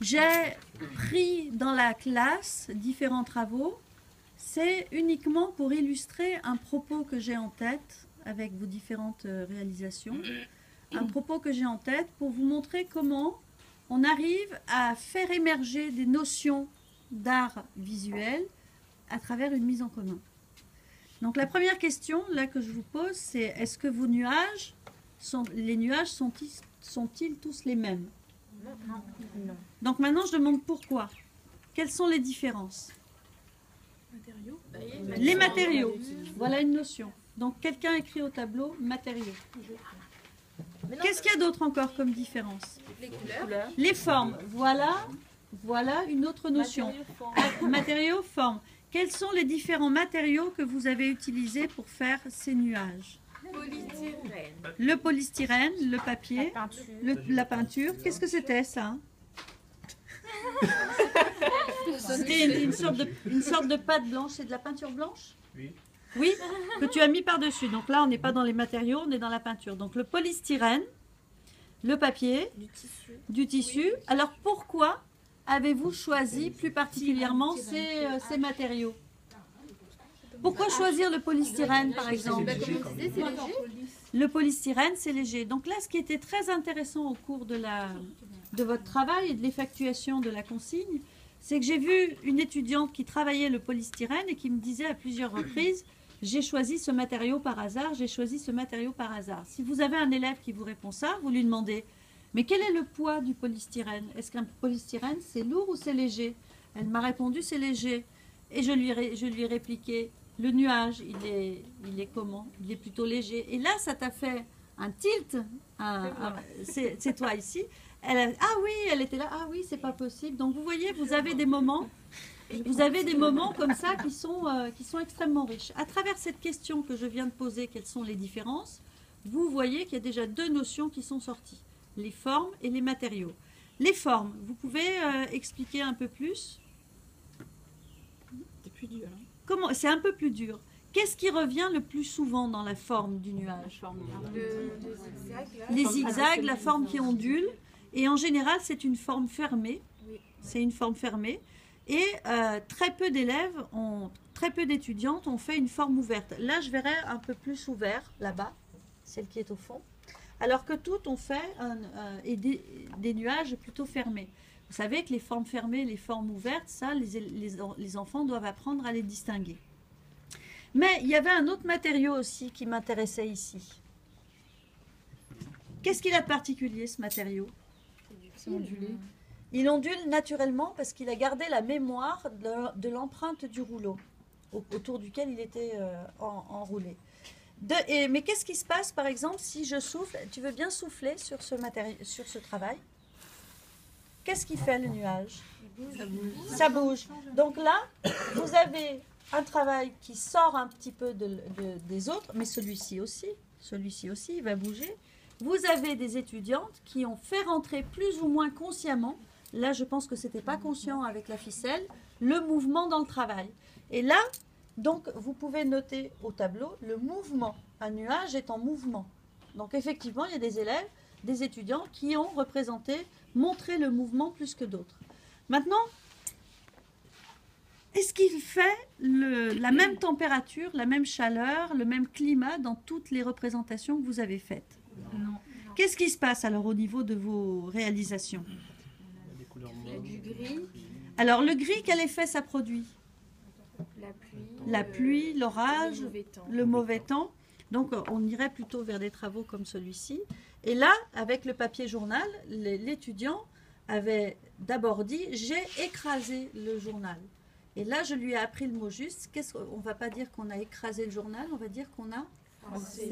j'ai pris dans la classe différents travaux. C'est uniquement pour illustrer un propos que j'ai en tête avec vos différentes réalisations. Un propos que j'ai en tête pour vous montrer comment on arrive à faire émerger des notions d'art visuel à travers une mise en commun. Donc la première question là que je vous pose, c'est est-ce que vos nuages, les nuages sont-ils tous les mêmes? Non. Donc maintenant je demande pourquoi. Quelles sont les différences? Les matériaux. Voilà une notion. Donc quelqu'un écrit au tableau matériaux. Qu'est-ce qu'il y a d'autre encore comme différence? Les couleurs. Les formes. Voilà une autre notion. Matériaux, formes. Quels sont les différents matériaux que vous avez utilisés pour faire ces nuages? Polystyrène. Le polystyrène, le papier, la peinture. Qu'est-ce que c'était ça? C'était une sorte de pâte blanche. C'est de la peinture blanche? Oui. Oui, que tu as mis par-dessus. Donc là, on n'est pas dans les matériaux, on est dans la peinture. Donc le polystyrène, le papier, du tissu. Alors pourquoi avez-vous choisi plus particulièrement ces matériaux? Pourquoi choisir le polystyrène, par exemple? Le polystyrène, c'est léger. Donc là, ce qui était très intéressant au cours de votre travail et de l'effectuation de la consigne, c'est que j'ai vu une étudiante qui travaillait le polystyrène et qui me disait à plusieurs reprises « J'ai choisi ce matériau par hasard, j'ai choisi ce matériau par hasard ». Si vous avez un élève qui vous répond ça, vous lui demandez « Mais quel est le poids du polystyrène? Est-ce qu'un polystyrène, c'est lourd ou c'est léger ?» Elle m'a répondu « C'est léger ». Et je lui ai répliqué « Le nuage, il est comment? Il est plutôt léger. » Et là, ça t'a fait un tilt. C'est toi ici. Ah oui, elle était là. Ah oui, c'est pas possible. Donc vous voyez, vous avez des moments comme ça qui sont extrêmement riches. À travers cette question que je viens de poser, quelles sont les différences, vous voyez qu'il y a déjà deux notions qui sont sorties, les formes et les matériaux. Les formes, vous pouvez expliquer un peu plus? C'est plus dur. C'est un peu plus dur. Qu'est-ce qui revient le plus souvent dans la forme du nuage? Les zigzags, la forme qui ondule. Et en général, c'est une forme fermée. C'est une forme fermée. Et très peu d'élèves, très peu d'étudiantes ont fait une forme ouverte. Là, je verrai un peu plus ouvert, là-bas, celle qui est au fond. Alors que toutes ont fait des nuages plutôt fermés. Vous savez que les formes fermées, les formes ouvertes, ça, les enfants doivent apprendre à les distinguer. Mais il y avait un autre matériau aussi qui m'intéressait ici. Qu'est-ce qu'il a de particulier, ce matériau? C'est ondulé. Il ondule naturellement parce qu'il a gardé la mémoire de l'empreinte du rouleau autour duquel il était enroulé. Mais qu'est-ce qui se passe, par exemple, si je souffle? Tu veux bien souffler sur ce travail? Qu'est-ce qui fait le nuage? Ça bouge. Donc là, vous avez un travail qui sort un petit peu des autres, mais celui-ci aussi, il va bouger. Vous avez des étudiantes qui ont fait rentrer plus ou moins consciemment, là je pense que ce n'était pas conscient avec la ficelle, le mouvement dans le travail. Et là, donc vous pouvez noter au tableau le mouvement. Un nuage est en mouvement. Donc effectivement, il y a des élèves, des étudiants qui ont montré le mouvement plus que d'autres. Maintenant, est-ce qu'il fait la même température, la même chaleur, le même climat dans toutes les représentations que vous avez faites? Non. Qu'est-ce qui se passe alors au niveau de vos réalisations? Il y a du gris. Alors le gris, quel effet ça produit? La pluie, l'orage, le mauvais temps. Donc on irait plutôt vers des travaux comme celui-ci. Et là, avec le papier journal, l'étudiant avait d'abord dit « j'ai écrasé le journal ». Et là, je lui ai appris le mot juste. On ne va pas dire qu'on a écrasé le journal, on va dire qu'on a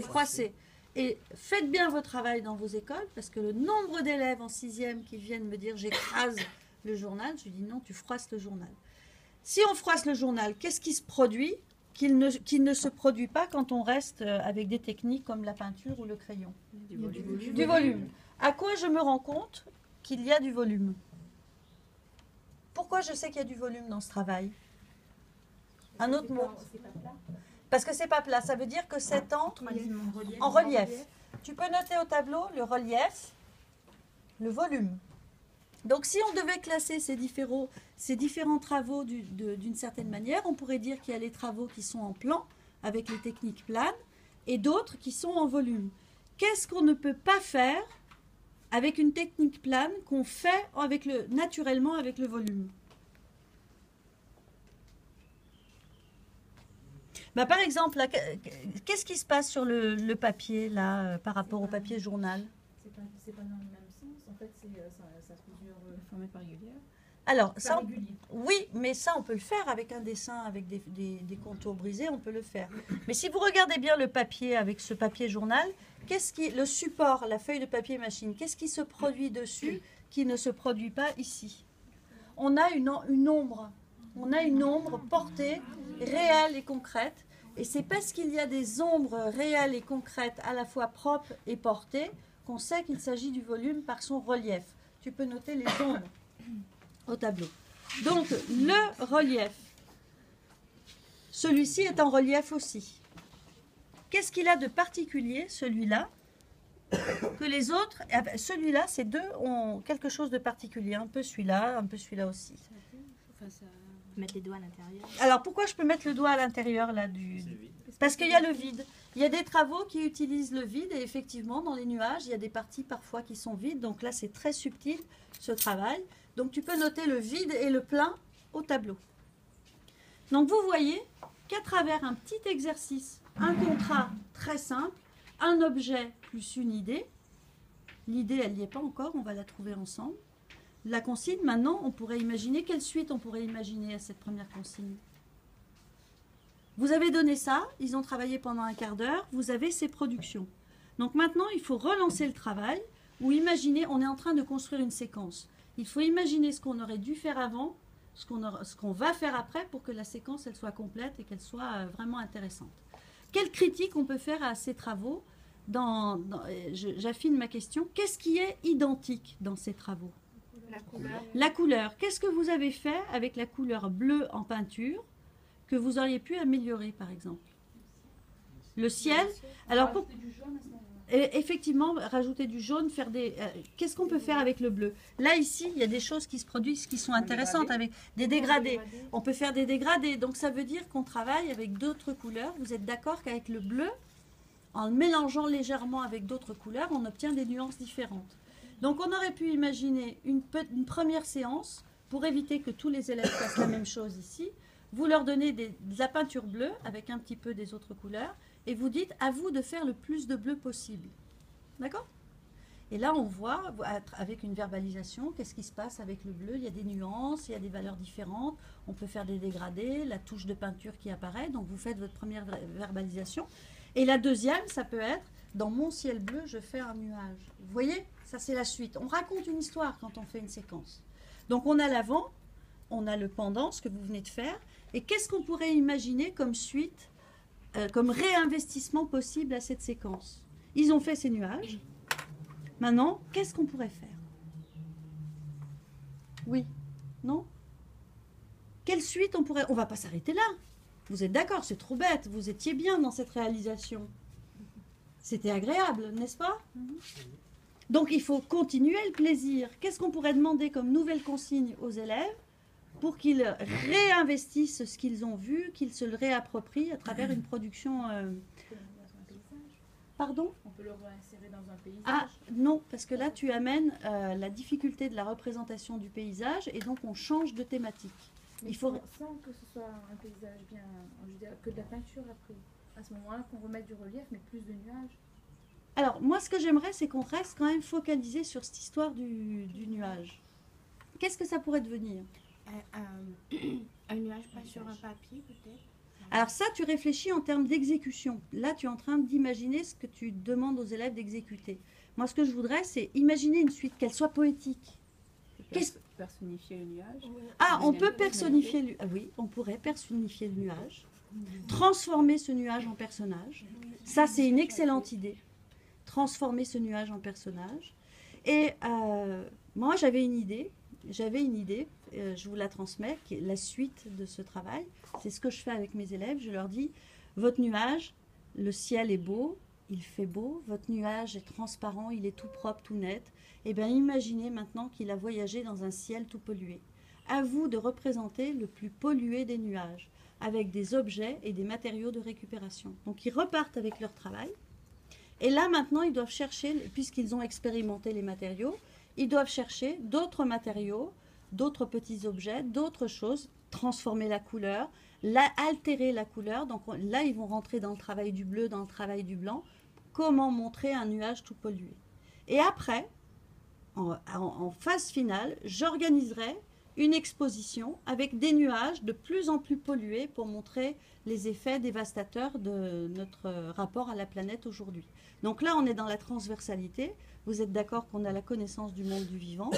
froissé. Et faites bien votre travail dans vos écoles, parce que le nombre d'élèves en 6e qui viennent me dire « j'écrase le journal », je lui dis « non, tu froisses le journal ». Si on froisse le journal, qu'est-ce qui se produit qu'il ne se produit pas quand on reste avec des techniques comme la peinture ou le crayon? Du volume. À quoi je me rends compte qu'il y a du volume? Pourquoi je sais qu'il y a du volume dans ce travail? Un autre mot. Parce que c'est pas plat. Ça veut dire que c'est en relief. Tu peux noter au tableau le relief, le volume. Donc, si on devait classer ces différents travaux d'une certaine manière, on pourrait dire qu'il y a les travaux qui sont en plan, avec les techniques planes, et d'autres qui sont en volume. Qu'est-ce qu'on ne peut pas faire avec une technique plane qu'on fait naturellement avec le volume? Bah, par exemple, qu'est-ce qui se passe sur le papier, là, par rapport au papier journal? C'est pas dans le même sens. En fait, ça se mesure formé par régulière. Alors, Par ça, régulier. oui, mais ça, on peut le faire avec un dessin, avec des contours brisés, on peut le faire. Mais si vous regardez bien le papier avec ce papier journal, le support, la feuille de papier machine, qu'est-ce qui se produit dessus qui ne se produit pas ici? On a une ombre. On a une ombre portée, réelle et concrète. Et c'est parce qu'il y a des ombres réelles et concrètes, à la fois propres et portées, qu'on sait qu'il s'agit du volume par son relief. Tu peux noter les ombres au tableau. Donc, le relief, celui-ci est en relief aussi. Qu'est-ce qu'il a de particulier, celui-là, que les autres? Celui-là, ces deux ont quelque chose de particulier. Un peu celui-là aussi. Mettre les doigts à l'intérieur. Alors, pourquoi je peux mettre le doigt à l'intérieur là Parce qu'il y a le vide. Il y a des travaux qui utilisent le vide et effectivement, dans les nuages, il y a des parties parfois qui sont vides. Donc là, c'est très subtil, ce travail. Donc, tu peux noter le vide et le plein au tableau. Donc, vous voyez qu'à travers un petit exercice, un contrat très simple, un objet plus une idée, l'idée, elle n'y est pas encore, on va la trouver ensemble. La consigne, maintenant, on pourrait imaginer, quelle suite on pourrait imaginer à cette première consigne? Vous avez donné ça, ils ont travaillé pendant un quart d'heure, vous avez ces productions. Donc maintenant, il faut relancer le travail, ou imaginer, on est en train de construire une séquence. Il faut imaginer ce qu'on aurait dû faire avant, ce qu'on va faire après, pour que la séquence, elle soit complète et qu'elle soit vraiment intéressante. Quelle critique on peut faire à ces travaux? J'affine ma question. Qu'est-ce qui est identique dans ces travaux? La couleur. La couleur. Qu'est-ce que vous avez fait avec la couleur bleue en peinture que vous auriez pu améliorer, par exemple? Le ciel. Alors, effectivement, rajouter du jaune, faire des... qu'est-ce qu'on peut faire avec le bleu? Là, ici, il y a des choses qui se produisent qui sont intéressantes, avec des dégradés. On peut faire des dégradés. Donc, ça veut dire qu'on travaille avec d'autres couleurs. Vous êtes d'accord qu'avec le bleu, en le mélangeant légèrement avec d'autres couleurs, on obtient des nuances différentes. Donc, on aurait pu imaginer une première séance pour éviter que tous les élèves fassent la même chose ici. Vous leur donnez de la peinture bleue avec un petit peu des autres couleurs et vous dites à vous de faire le plus de bleu possible. D'accord? Et là, on voit avec une verbalisation qu'est-ce qui se passe avec le bleu. Il y a des nuances, il y a des valeurs différentes. On peut faire des dégradés, la touche de peinture qui apparaît. Donc, vous faites votre première verbalisation. Et la deuxième, ça peut être dans mon ciel bleu, je fais un nuage. Vous voyez? Ça, c'est la suite. On raconte une histoire quand on fait une séquence. Donc, on a l'avant, on a le pendant, ce que vous venez de faire. Et qu'est-ce qu'on pourrait imaginer comme suite, comme réinvestissement possible à cette séquence? Ils ont fait ces nuages. Maintenant, qu'est-ce qu'on pourrait faire? Oui? Non? Quelle suite on pourrait... On ne va pas s'arrêter là. Vous êtes d'accord, c'est trop bête. Vous étiez bien dans cette réalisation. C'était agréable, n'est-ce pas? Donc, il faut continuer le plaisir. Qu'est-ce qu'on pourrait demander comme nouvelle consigne aux élèves pour qu'ils réinvestissent ce qu'ils ont vu, qu'ils se le réapproprient à travers une production... Pardon? On peut le réinsérer dans un paysage. Ah, non, parce que là, tu amènes la difficulté de la représentation du paysage et donc on change de thématique. Mais Il faut... sans que ce soit un paysage bien... Je veux dire, que de la peinture après. À ce moment-là, qu'on remette du relief, mais plus de nuages. Alors, moi, ce que j'aimerais, c'est qu'on reste quand même focalisé sur cette histoire du nuage. Qu'est-ce que ça pourrait devenir? Un nuage pas sur un papier, peut-être. Alors ça, tu réfléchis en termes d'exécution. Là, tu es en train d'imaginer ce que tu demandes aux élèves d'exécuter. Moi, ce que je voudrais, c'est imaginer une suite, qu'elle soit poétique. Personnifier le nuage. Ah, on peut personnifier le... Ah oui, on pourrait personnifier le nuage. Transformer ce nuage en personnage. Ça, c'est une excellente idée. Transformer ce nuage en personnage. Et moi, j'avais une idée. Je vous la transmets, qui est la suite de ce travail. C'est ce que je fais avec mes élèves. Je leur dis, votre nuage, le ciel est beau, il fait beau, votre nuage est transparent, il est tout propre, tout net. Et bien imaginez maintenant qu'il a voyagé dans un ciel tout pollué. À vous de représenter le plus pollué des nuages, avec des objets et des matériaux de récupération. Donc ils repartent avec leur travail. Et là maintenant, ils doivent chercher, puisqu'ils ont expérimenté les matériaux, ils doivent chercher d'autres matériaux, d'autres petits objets, d'autres choses, transformer la couleur, altérer la couleur. Donc là, ils vont rentrer dans le travail du bleu, dans le travail du blanc. Comment montrer un nuage tout pollué. Et après, en phase finale, j'organiserai une exposition avec des nuages de plus en plus pollués pour montrer les effets dévastateurs de notre rapport à la planète aujourd'hui. Donc là, on est dans la transversalité. Vous êtes d'accord qu'on a la connaissance du monde du vivant.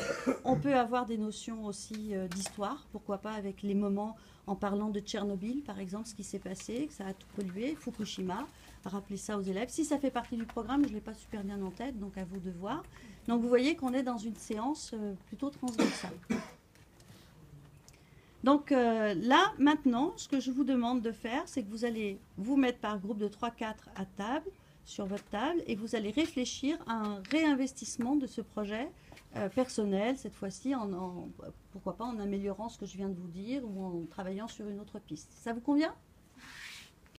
On peut avoir des notions aussi d'histoire, pourquoi pas avec les moments en parlant de Tchernobyl, par exemple, ce qui s'est passé, que ça a tout pollué, Fukushima, rappeler ça aux élèves. Si ça fait partie du programme, je ne l'ai pas super bien en tête, donc à vous de voir. Donc vous voyez qu'on est dans une séance plutôt transversale. Donc là, maintenant, ce que je vous demande de faire, c'est que vous allez vous mettre par groupe de 3-4 à table, sur votre table, et vous allez réfléchir à un réinvestissement de ce projet personnel, cette fois-ci, pourquoi pas en améliorant ce que je viens de vous dire ou en travaillant sur une autre piste. Ça vous convient ?